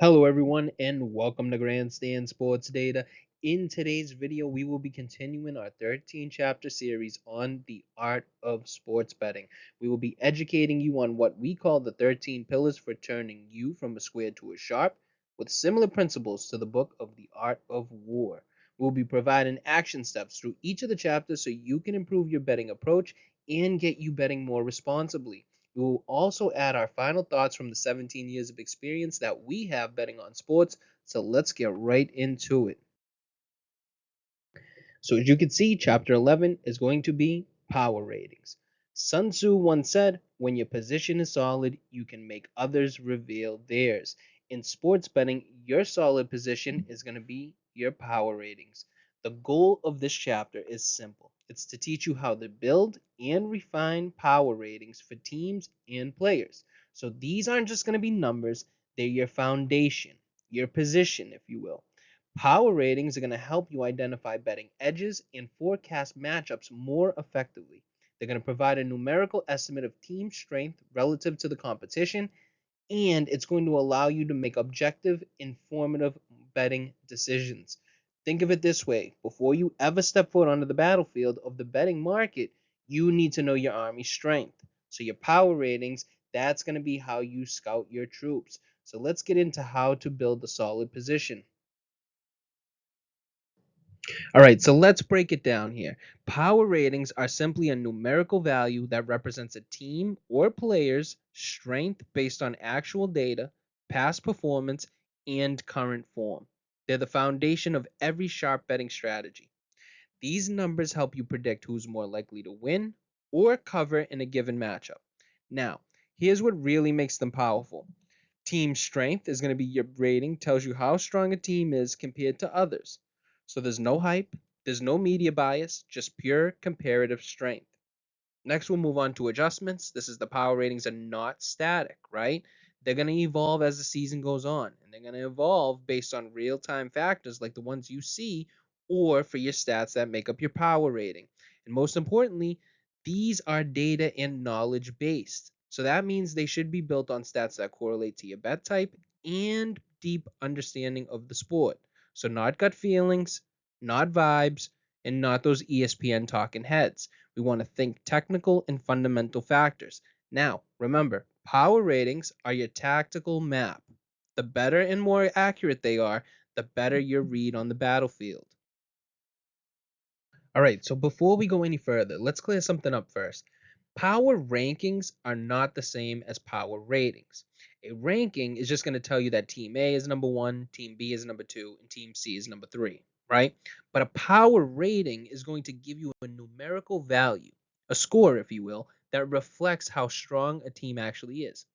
Hello everyone and welcome to Grandstand Sports Data. In today's video, we will be continuing our 13 chapter series on the art of sports betting. We will be educating you on what we call the 13 pillars for turning you from a square to a sharp, with similar principles to the book of the art of war. We will be providing action steps through each of the chapters so you can improve your betting approach and get you betting more responsibly. We will also add our final thoughts from the 17 years of experience that we have betting on sports. So let's get right into it. So, as you can see, chapter 11 is going to be power ratings. Sun Tzu once said, when your position is solid, you can make others reveal theirs. In sports betting, your solid position is going to be your power ratings. The goal of this chapter is simple, it's to teach you how to build and refine power ratings for teams and players. So, these aren't just going to be numbers, they're your foundation, your position, if you will. Power ratings are going to help you identify betting edges and forecast matchups more effectively. They're going to provide a numerical estimate of team strength relative to the competition, and it's going to allow you to make objective, informative betting decisions. Think of it this way, before you ever step foot onto the battlefield of the betting market, you need to know your army's strength. So, your power ratings, that's going to be how you scout your troops. So, let's get into how to build a solid position. All right, so let's break it down here. Power ratings are simply a numerical value that represents a team or player's strength based on actual data, past performance, and current form. They're the foundation of every sharp betting strategy. These numbers help you predict who's more likely to win or cover in a given matchup. Now, here's what really makes them powerful. Team strength is going to be your rating, tells you how strong a team is compared to others. So there's no hype, there's no media bias, just pure comparative strength. Next, we'll move on to adjustments. This is the power ratings are not static, right? They're going to evolve as the season goes on, and they're going to evolve based on real time factors like the ones you see or for your stats that make up your power rating. And most importantly, these are data and knowledge based. So that means they should be built on stats that correlate to your bet type and deep understanding of the sport. So, not gut feelings, not vibes, and not those ESPN talking heads. We want to think technical and fundamental factors. Now, remember, power ratings are your tactical map. The better and more accurate they are, the better your read on the battlefield. All right, so before we go any further, let's clear something up first. Power rankings are not the same as power ratings. A ranking is just going to tell you that team A is number one, team B is number two, and team C is number three, right? But a power rating is going to give you a numerical value, a score, if you will, that reflects how strong a team actually is.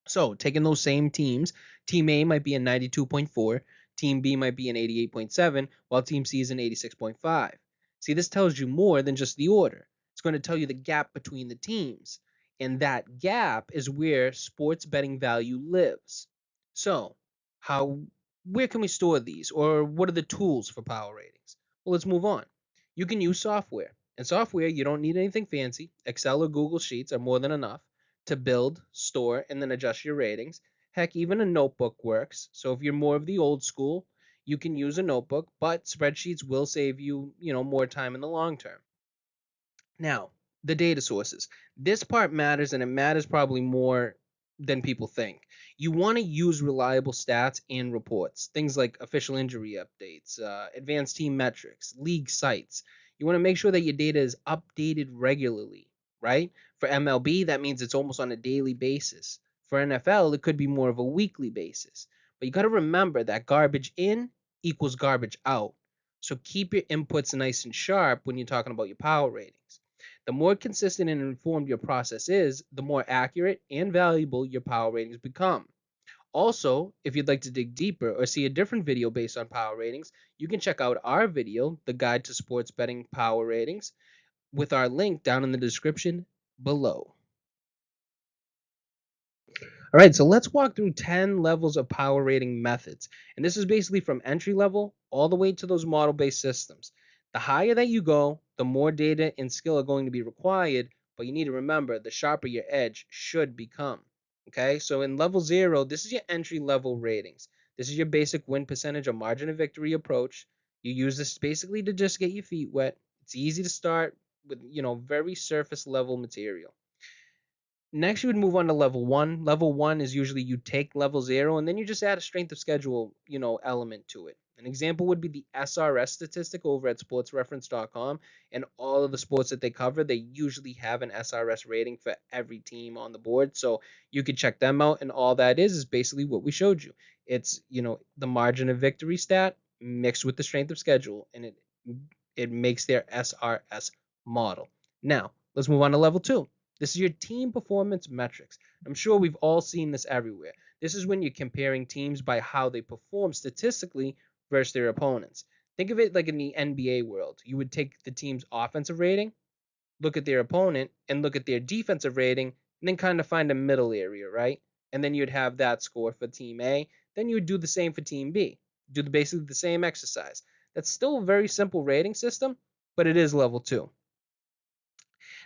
So, taking those same teams, team A might be a 92.4, team B might be an 88.7, while team C is an 86.5. See, this tells you more than just the order. It's going to tell you the gap between the teams. And that gap is where sports betting value lives. So, how where can we store these or what are the tools for power ratings? Well, let's move on. You can use software. In software, you don't need anything fancy. Excel or Google Sheets are more than enough to build, store, and then adjust your ratings. Heck, even a notebook works. So if you're more of the old school, you can use a notebook, but spreadsheets will save you, more time in the long term. Now, the data sources. This part matters and it matters probably more than people think. You want to use reliable stats and reports, things like official injury updates, advanced team metrics, league sites. You want to make sure that your data is updated regularly, right? For MLB, that means it's almost on a daily basis. For NFL, it could be more of a weekly basis. But you got to remember that garbage in equals garbage out. So keep your inputs nice and sharp when you're talking about your power ratings. The more consistent and informed your process is, the more accurate and valuable your power ratings become. Also, if you'd like to dig deeper or see a different video based on power ratings, you can check out our video, The Guide to Sports Betting Power Ratings, with our link down in the description below. All right, so let's walk through 10 levels of power rating methods. And this is basically from entry level all the way to those model based systems. The higher that you go, the more data and skill are going to be required, but you need to remember the sharper your edge should become. Okay, so in level 0, this is your entry level ratings. This is your basic win percentage or margin of victory approach. You use this basically to just get your feet wet. It's easy to start with, very surface level material. Next, you would move on to level 1. Level 1 is usually you take level 0 and then you just add a strength of schedule, element to it. An example would be the SRS statistic over at sportsreference.com, and all of the sports that they cover, they usually have an SRS rating for every team on the board. So you could check them out, and all that is basically what we showed you. It's, the margin of victory stat mixed with the strength of schedule, and it makes their SRS model. Now, let's move on to level 2. This is your team performance metrics. I'm sure we've all seen this everywhere. This is when you're comparing teams by how they perform statistically versus their opponents. Think of it like in the NBA world. You would take the team's offensive rating, look at their opponent, and look at their defensive rating, and then kind of find a middle area, right? And then you'd have that score for team A. Then you would do the same for team B. Do basically the same exercise. That's still a very simple rating system, but it is level 2.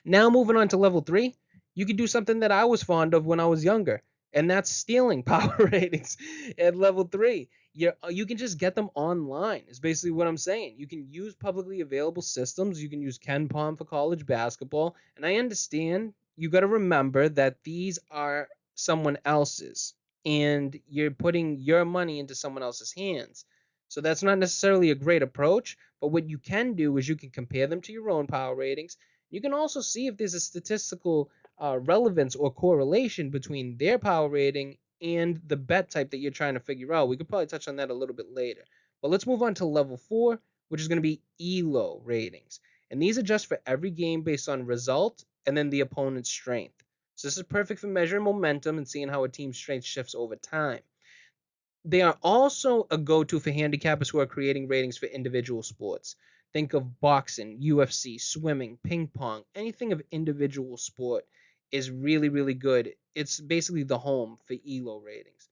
Now moving on to level 3, you can do something that I was fond of when I was younger, and that's stealing power ratings at level 3. You can just get them online. Is basically what I'm saying. You can use publicly available systems. You can use KenPom for college basketball, and I understand you got to remember that these are someone else's, and you're putting your money into someone else's hands. So that's not necessarily a great approach, but what you can do is you can compare them to your own power ratings. You can also see if there's a statistical relevance or correlation between their power rating and the bet type that you're trying to figure out. We could probably touch on that a little bit later. But let's move on to level 4, which is going to be ELO ratings. And these adjust for every game based on result and then the opponent's strength. So this is perfect for measuring momentum and seeing how a team's strength shifts over time. They are also a go-to for handicappers who are creating ratings for individual sports. Think of boxing, UFC, swimming, ping pong, anything of individual sport is really, really good. It's basically the home for ELO ratings.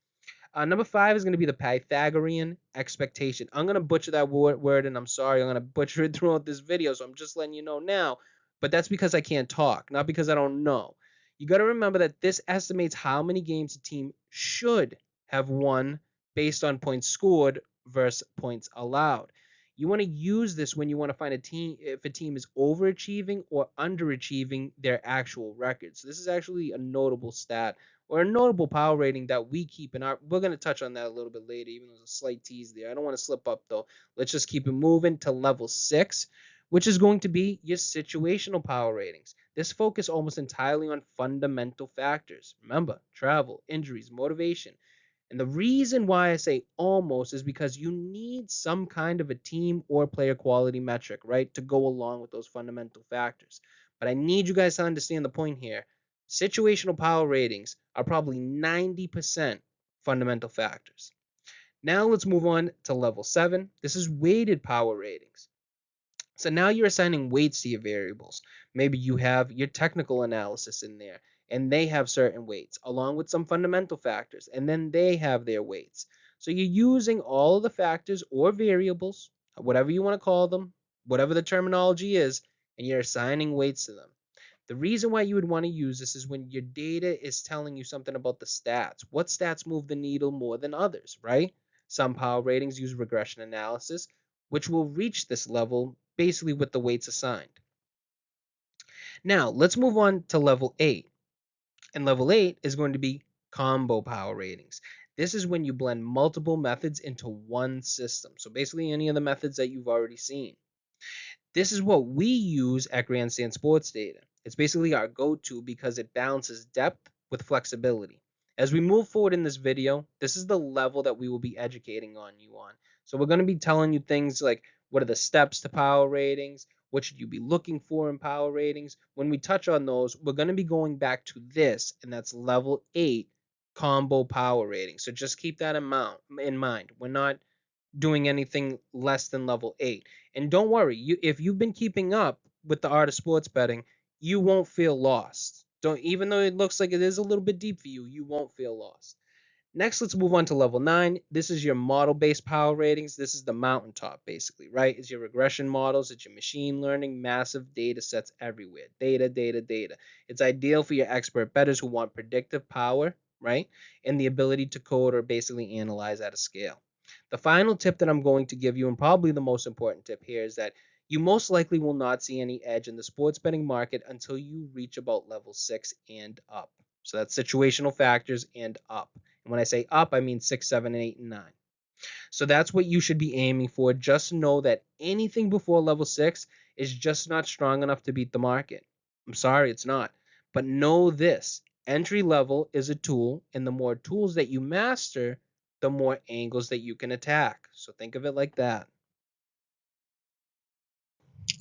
Number 5 is going to be the Pythagorean expectation. I'm going to butcher that word, and I'm sorry. I'm going to butcher it throughout this video, so I'm just letting you know now. But that's because I can't talk, not because I don't know. You got to remember that this estimates how many games a team should have won based on points scored versus points allowed. You want to use this when you want to find a team if a team is overachieving or underachieving their actual record. So this is actually a notable stat or a notable power rating that we keep in our. We're going to touch on that a little bit later, even though there's a slight tease there. I don't want to slip up though. Let's just keep it moving to level 6, which is going to be your situational power ratings. This focus almost entirely on fundamental factors. Remember, travel, injuries, motivation. And the reason why I say almost is because you need some kind of a team or player quality metric, right, to go along with those fundamental factors. But I need you guys to understand the point here. Situational power ratings are probably 90% fundamental factors. Now let's move on to level 7. This is weighted power ratings. So now you're assigning weights to your variables. Maybe you have your technical analysis in there, and they have certain weights, along with some fundamental factors, and then they have their weights. So you're using all of the factors or variables, whatever you want to call them, whatever the terminology is, and you're assigning weights to them. The reason why you would want to use this is when your data is telling you something about the stats. What stats move the needle more than others, right? Some power ratings use regression analysis, which will reach this level basically with the weights assigned. Now, let's move on to level 8. And level 8 is going to be combo power ratings. This is when you blend multiple methods into one system. So basically any of the methods that you've already seen. This is what we use at Grandstand Sports Data. It's basically our go-to because it balances depth with flexibility. As we move forward in this video, this is the level that we will be educating on you on. So we're going to be telling you things like what are the steps to power ratings, what should you be looking for in power ratings. When we touch on those, we're going to be going back to this, and that's level 8 combo power rating. So just keep that in mind. We're not doing anything less than level 8. And don't worry, if you've been keeping up with the art of sports betting, you won't feel lost. Don't Even though it looks like it is a little bit deep for you, you won't feel lost. Next, let's move on to level 9. This is your model-based power ratings. This is the mountaintop, basically, right? It's your regression models. It's your machine learning, massive data sets everywhere. Data, data, data. It's ideal for your expert bettors who want predictive power right? And the ability to code or basically analyze at a scale. The final tip that I'm going to give you, and probably the most important tip here, is that you most likely will not see any edge in the sports betting market until you reach about level 6 and up. So that's situational factors and up. And when I say up, I mean 6, 7, 8, and 9. So that's what you should be aiming for. Just know that anything before level 6 is just not strong enough to beat the market. I'm sorry, it's not. But know this: entry level is a tool, and the more tools that you master, the more angles that you can attack. So think of it like that.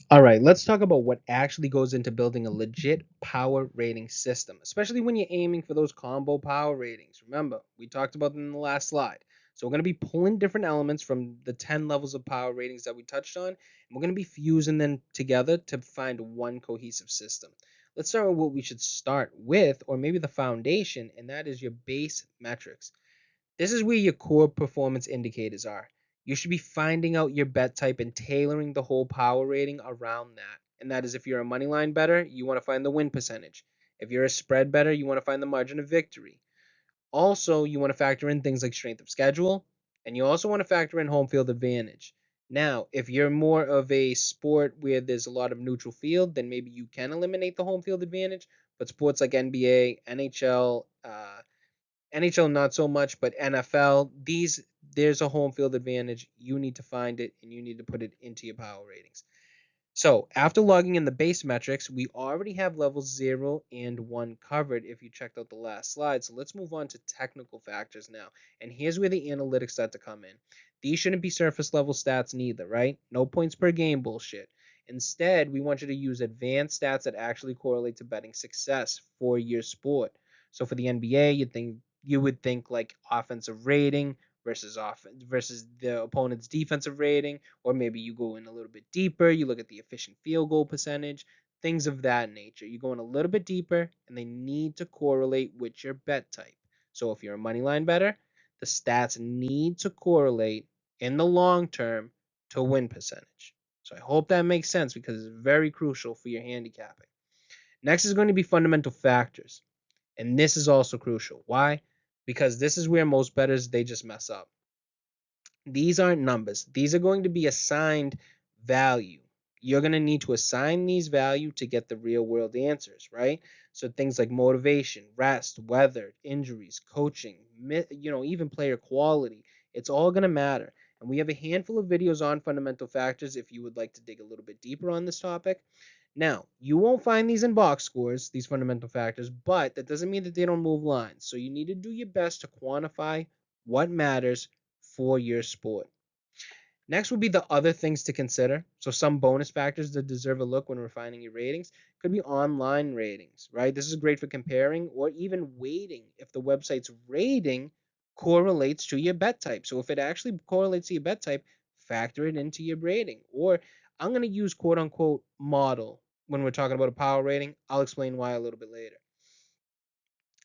All right, let's talk about what actually goes into building a legit power rating system, especially when you're aiming for those combo power ratings. Remember, we talked about them in the last slide. So we're going to be pulling different elements from the 10 levels of power ratings that we touched on, and we're going to be fusing them together to find one cohesive system. Let's start with what we should start with, or maybe the foundation, and that is your base metrics. This is where your core performance indicators are. You should be finding out your bet type and tailoring the whole power rating around that. And that is, if you're a money line bettor, you want to find the win percentage. If you're a spread bettor, you want to find the margin of victory. Also, you want to factor in things like strength of schedule, and you also want to factor in home field advantage. Now, if you're more of a sport where there's a lot of neutral field, then maybe you can eliminate the home field advantage. But sports like NBA, NHL not so much, but NFL, these there's a home field advantage. You need to find it and you need to put it into your power ratings. So after logging in the base metrics, we already have levels 0 and 1 covered if you checked out the last slide. So let's move on to technical factors now. And here's where the analytics start to come in. These shouldn't be surface level stats neither, right? No points per game bullshit. Instead, we want you to use advanced stats that actually correlate to betting success for your sport. So for the NBA, you would think like offensive rating versus the opponent's defensive rating, or maybe you go in a little bit deeper, you look at the efficient field goal percentage, things of that nature. You go in a little bit deeper, and they need to correlate with your bet type. So if you're a money line bettor, the stats need to correlate in the long term to win percentage. So I hope that makes sense because it's very crucial for your handicapping. Next is going to be fundamental factors. And this is also crucial. Why? Because this is where most bettors they just mess up. These aren't numbers. These are going to be assigned value. You're going to need to assign these value to get the real world answers, right? So things like motivation, rest, weather, injuries, coaching, even player quality, it's all going to matter. And we have a handful of videos on fundamental factors if you would like to dig a little bit deeper on this topic. Now, you won't find these in box scores, these fundamental factors, but that doesn't mean that they don't move lines. So you need to do your best to quantify what matters for your sport. Next would be the other things to consider. So some bonus factors that deserve a look when refining your ratings could be online ratings, right? This is great for comparing or even weighting if the website's rating correlates to your bet type. So if it actually correlates to your bet type, factor it into your rating. Or I'm going to use quote unquote model when we're talking about a power rating. I'll explain why a little bit later.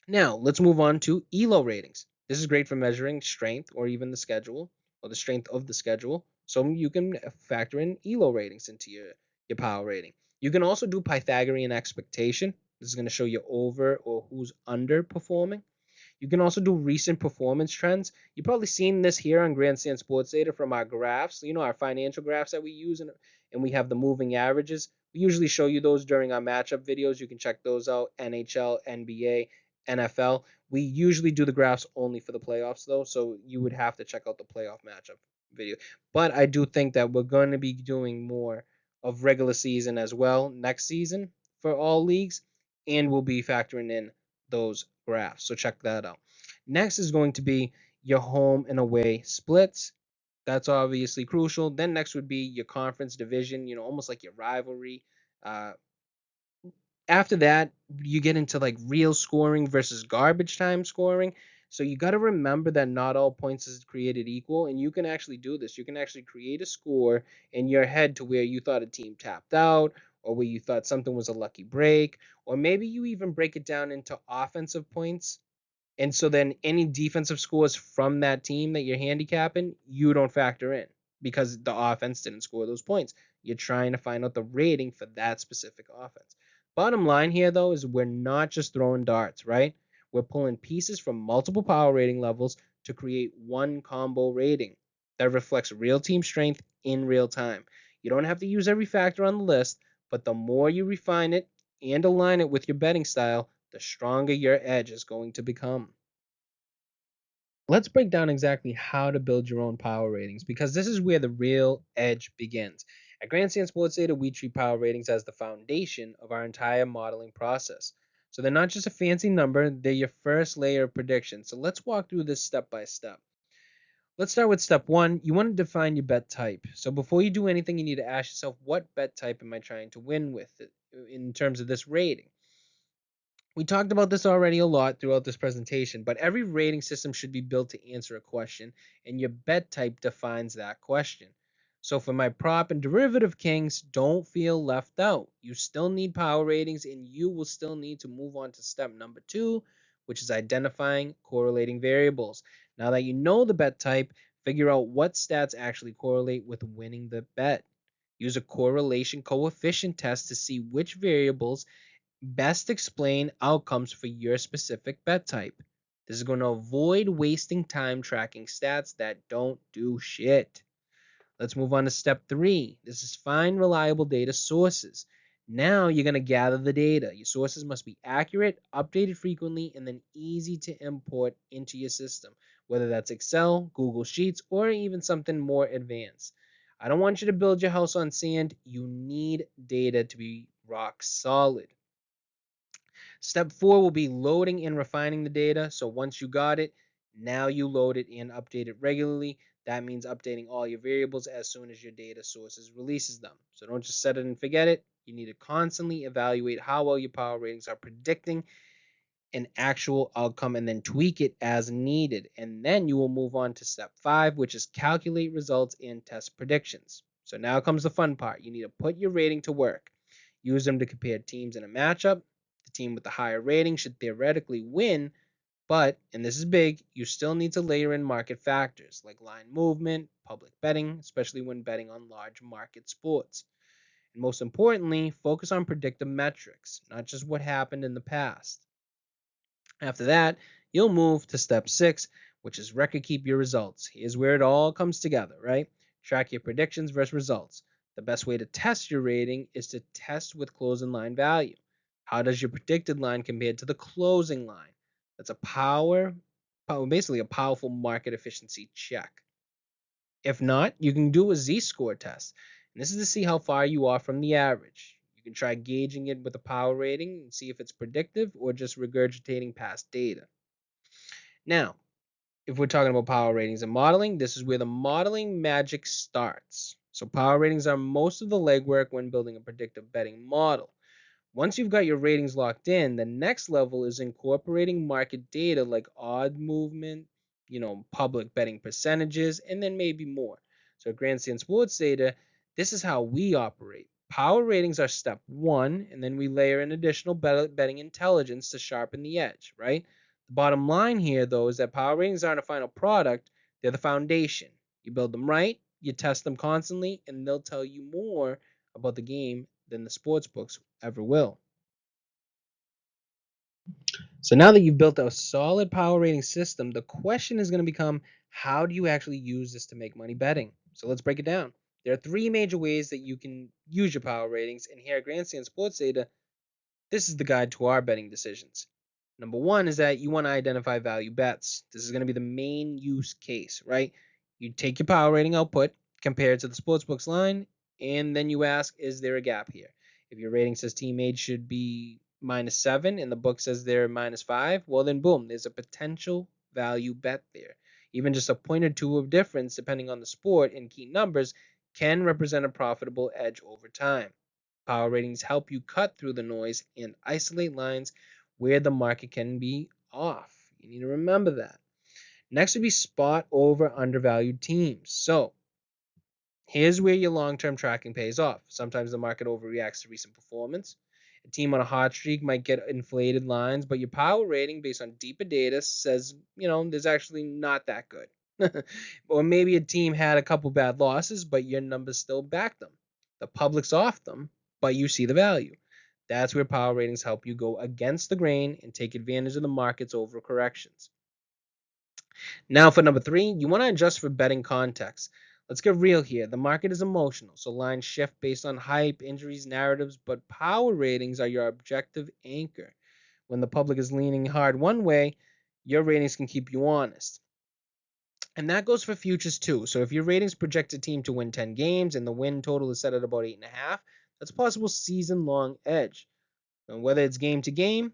Now, let's move on to ELO ratings. This is great for measuring strength or even the schedule or the strength of the schedule. So you can factor in ELO ratings into your power rating. You can also do Pythagorean expectation. This is going to show you over or who's underperforming. You can also do recent performance trends. You've probably seen this here on Grandstand Sports Data from our graphs, our financial graphs that we use, and we have the moving averages. We usually show you those during our matchup videos. You can check those out, NHL, NBA, NFL. We usually do the graphs only for the playoffs, though, so you would have to check out the playoff matchup video. But I do think that we're going to be doing more of regular season as well next season for all leagues, and we'll be factoring in those graphs. So check that out. Next is going to be your home and away splits. That's obviously crucial. Then next would be your conference division, almost like your rivalry. Uh, After that, you get into like real scoring versus garbage time scoring. So you got to remember that not all points is created equal, and you can actually do this. You can actually create a score in your head to where you thought a team tapped out, or where you thought something was a lucky break, or maybe you even break it down into offensive points, and so then any defensive scores from that team that you're handicapping, you don't factor in because the offense didn't score those points. You're trying to find out the rating for that specific offense. Bottom line here, though, is we're not just throwing darts, right? We're pulling pieces from multiple power rating levels to create one combo rating that reflects real team strength in real time. You don't have to use every factor on the list, but the more you refine it and align it with your betting style, the stronger your edge is going to become. Let's break down exactly how to build your own power ratings because this is where the real edge begins. At Grandstand Sports Data, we treat power ratings as the foundation of our entire modeling process. So they're not just a fancy number, they're your first layer of prediction. So let's walk through this step by step. Let's start with step one. You want to define your bet type. So before you do anything, you need to ask yourself, what bet type am I trying to win with in terms of this rating? We talked about this already a lot throughout this presentation, but every rating system should be built to answer a question, and your bet type defines that question. So for my prop and derivative kings, don't feel left out. You still need power ratings, and you will still need to move on to step number two, which is identifying correlating variables. Now that you know the bet type, figure out what stats actually correlate with winning the bet. Use a correlation coefficient test to see which variables best explain outcomes for your specific bet type. This is going to avoid wasting time tracking stats that don't do shit. Let's move on to step three. This is find reliable data sources. Now you're going to gather the data. Your sources must be accurate, updated frequently, and then easy to import into your system, whether that's Excel, Google Sheets, or even something more advanced. I don't want you to build your house on sand. You need data to be rock solid. Step four will be loading and refining the data. So once you got it, now you load it and update it regularly. That means updating all your variables as soon as your data sources releases them. So don't just set it and forget it. You need to constantly evaluate how well your power ratings are predicting an actual outcome and then tweak it as needed. And then you will move on to step five, which is calculate results and test predictions. So now comes the fun part. You need to put your rating to work. Use them to compare teams in a matchup. The team with the higher rating should theoretically win, but, and this is big, you still need to layer in market factors like line movement, public betting, especially when betting on large market sports. And most importantly, focus on predictive metrics, not just what happened in the past. After that, you'll move to step six, which is record keep your results. Here's where it all comes together, right? Track your predictions versus results. The best way to test your rating is to test with closing line value. How does your predicted line compare to the closing line? That's basically a powerful market efficiency check. If not, you can do a z-score test. And this is to see how far you are from the average. You can try gauging it with a power rating and see if it's predictive or just regurgitating past data. Now, if we're talking about power ratings and modeling, this is where the modeling magic starts. So power ratings are most of the legwork when building a predictive betting model. Once you've got your ratings locked in, the next level is incorporating market data like odd movement, public betting percentages, and then maybe more. So at Grandstand Sports Data, this is how we operate. Power ratings are step one, and then we layer in additional betting intelligence to sharpen the edge, right? The bottom line here, though, is that power ratings aren't a final product, they're the foundation. You build them right, you test them constantly, and they'll tell you more about the game than the sports books ever will. So now that you've built a solid power rating system, the question is going to become, how do you actually use this to make money betting? So let's break it down. There are three major ways that you can use your power ratings, and here at Grandstand Sports Data, this is the guide to our betting decisions. Number one is that you want to identify value bets. This is going to be the main use case, right? You take your power rating output, compare it to the sportsbook's line, and then you ask, is there a gap here? If your rating says team age should be -7 and the book says they're -5, well, then boom, there's a potential value bet there. Even just a point or two of difference, depending on the sport and key numbers, can represent a profitable edge over time. Power ratings help you cut through the noise and isolate lines where the market can be off. You need to remember that. Next would be spot over undervalued teams. So here's where your long-term tracking pays off. Sometimes the market overreacts to recent performance. A team on a hot streak might get inflated lines, but your power rating based on deeper data says, there's actually not that good. Or maybe a team had a couple bad losses, but your numbers still back them. The public's off them, but you see the value. That's where power ratings help you go against the grain and take advantage of the market's overcorrections. Now, for number three, you want to adjust for betting context. Let's get real here. The market is emotional, so lines shift based on hype, injuries, narratives, but power ratings are your objective anchor. When the public is leaning hard one way, your ratings can keep you honest. And that goes for futures too. So if your ratings project a team to win 10 games and the win total is set at about 8.5, that's a possible season long edge. And whether it's game to game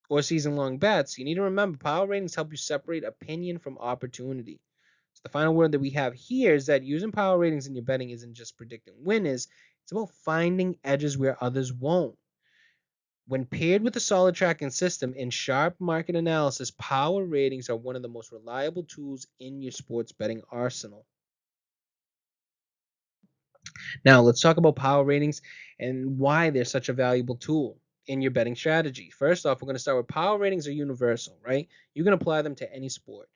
or season long bets, you need to remember power ratings help you separate opinion from opportunity. So the final word that we have here is that using power ratings in your betting isn't just predicting winners, it's about finding edges where others won't. When paired with a solid tracking system and sharp market analysis, power ratings are one of the most reliable tools in your sports betting arsenal. Now, let's talk about power ratings and why they're such a valuable tool in your betting strategy. First off, we're going to start with power ratings are universal, right? You can apply them to any sport.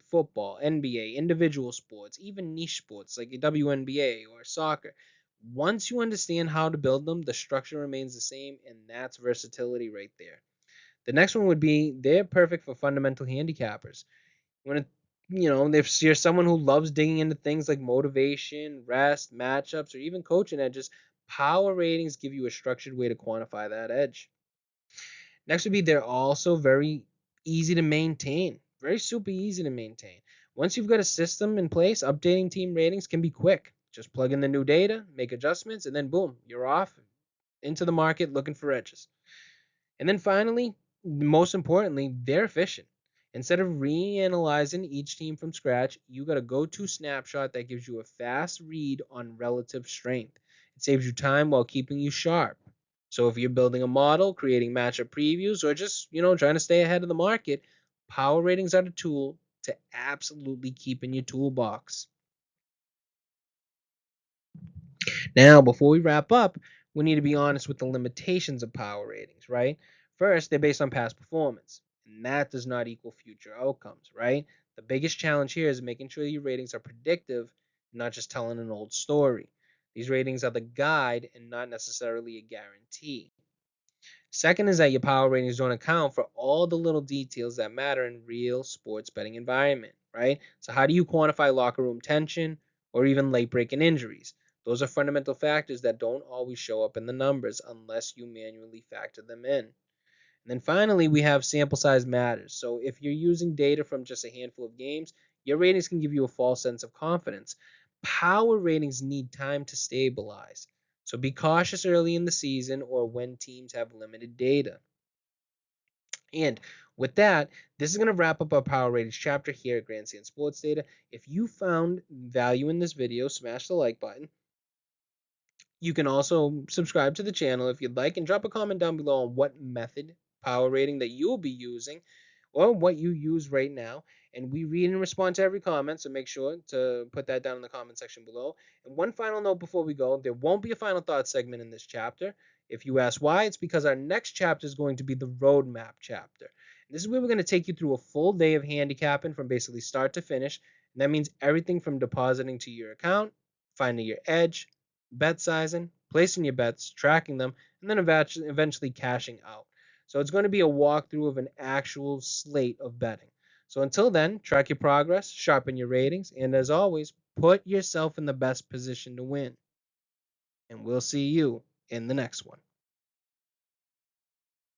Football, NBA, individual sports, even niche sports like WNBA or soccer. Once you understand how to build them, the structure remains the same, and that's versatility right there. The next one would be they're perfect for fundamental handicappers. When if you're someone who loves digging into things like motivation, rest, matchups, or even coaching edges, power ratings give you a structured way to quantify that edge. Next would be they're also very easy to maintain, very super easy to maintain. Once you've got a system in place, updating team ratings can be quick. Just plug in the new data, make adjustments, and then boom, you're off into the market looking for edges. And then finally, most importantly, they're efficient. Instead of reanalyzing each team from scratch, you got a go-to snapshot that gives you a fast read on relative strength. It saves you time while keeping you sharp. So if you're building a model, creating matchup previews, or just, trying to stay ahead of the market, power ratings are the tool to absolutely keep in your toolbox. Now, before we wrap up, we need to be honest with the limitations of power ratings, right? First, they're based on past performance, and that does not equal future outcomes, right? The biggest challenge here is making sure your ratings are predictive, not just telling an old story. These ratings are the guide and not necessarily a guarantee. Second is that your power ratings don't account for all the little details that matter in real sports betting environment, right? So how do you quantify locker room tension or even late breaking injuries? Those are fundamental factors that don't always show up in the numbers unless you manually factor them in. And then finally, we have sample size matters. So if you're using data from just a handful of games, your ratings can give you a false sense of confidence. Power ratings need time to stabilize. So be cautious early in the season or when teams have limited data. And with that, this is going to wrap up our power ratings chapter here at Grandstand Sports Data. If you found value in this video, smash the like button. You can also subscribe to the channel if you'd like and drop a comment down below on what method power rating that you'll be using or what you use right now. And we read and respond to every comment, so make sure to put that down in the comment section below. And one final note before we go, there won't be a final thought segment in this chapter. If you ask why, it's because our next chapter is going to be the roadmap chapter. And this is where we're going to take you through a full day of handicapping from basically start to finish. And that means everything from depositing to your account, finding your edge, bet sizing, placing your bets, tracking them, and then eventually cashing out. So it's going to be a walkthrough of an actual slate of betting. So until then, track your progress, sharpen your ratings, and as always, put yourself in the best position to win. And we'll see you in the next one.